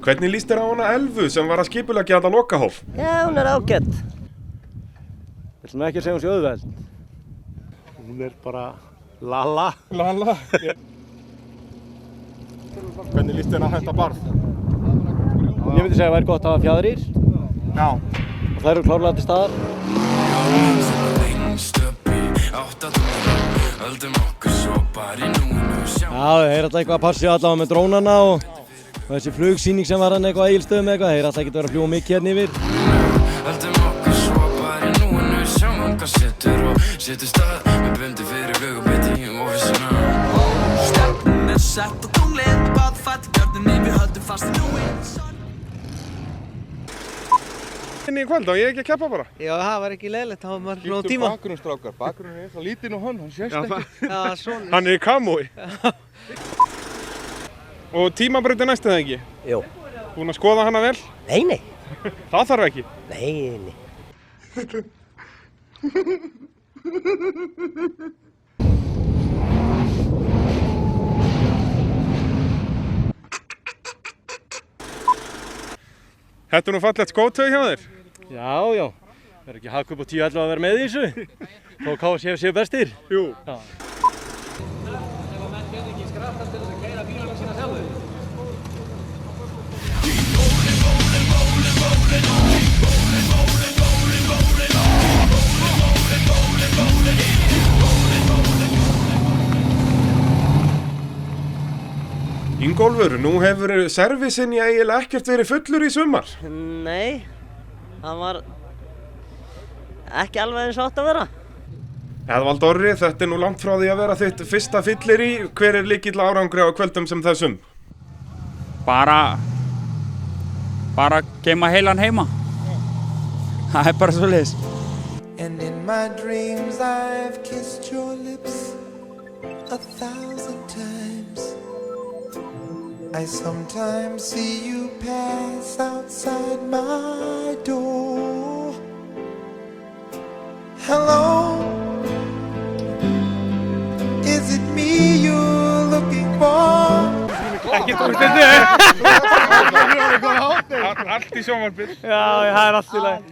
Hvernig líst þér á hana Elfu sem var að skipuleggja þetta lokahóf? Já, hún ágætt. Við ætlum ekki að segja hún sé auðveld. Hún bara lala. Lala? Hvernig líst þér á þetta barð? Ég myndi segja að það væri gott að hafa fjaðrir. Já. Og það eru klárlega til staðar. Já, þeir alltaf eitthvað að passa allavega með drónana og þessi flugsýning sem var hann eitthvað á Egilsstöðum eitthvað, þeir alltaf ekki verið að fljúga mikið hérna yfir. Inni í kvöld, á ég ekki að keppa bara? Já, það var ekki leiðilegt, það var maður nóg tíma. Bakgrunnsstrákar, bakgrunn er svo lítinn og hann sést ekki. Já, svona. Hann er í kamói. Og tímabraut er næstu það ekki? Jú. Búinn að skoða hana vel? Nei, nei. Það þarf ekki. Nei, nei. Þetta er nú fallegt skótaug hjá þér. Já, já. Það er ekki hakk upp á 10-11 að vera með í þessu. Þó KSF séu bestir. Jú. Já. Ingólfur, nú hefur servisinn eiginlega ekkert verið fullur í sumar. Nei, það var ekki alveg eins og átt að vera. Eðvald Orri, þetta er nú langt frá því að vera þitt fyrsta fyllir í. Hver er lykill árangri á kvöldum sem þessum? Bara geyma heilan heima. Það er bara svoleiðis. And in my dreams I've kissed your lips 1,000 times. I sometimes see you pass outside my door. Hello, is it me you're looking for? Ekki tókstindi! Allt í sjónvarpið. Já, það er allt í lagi.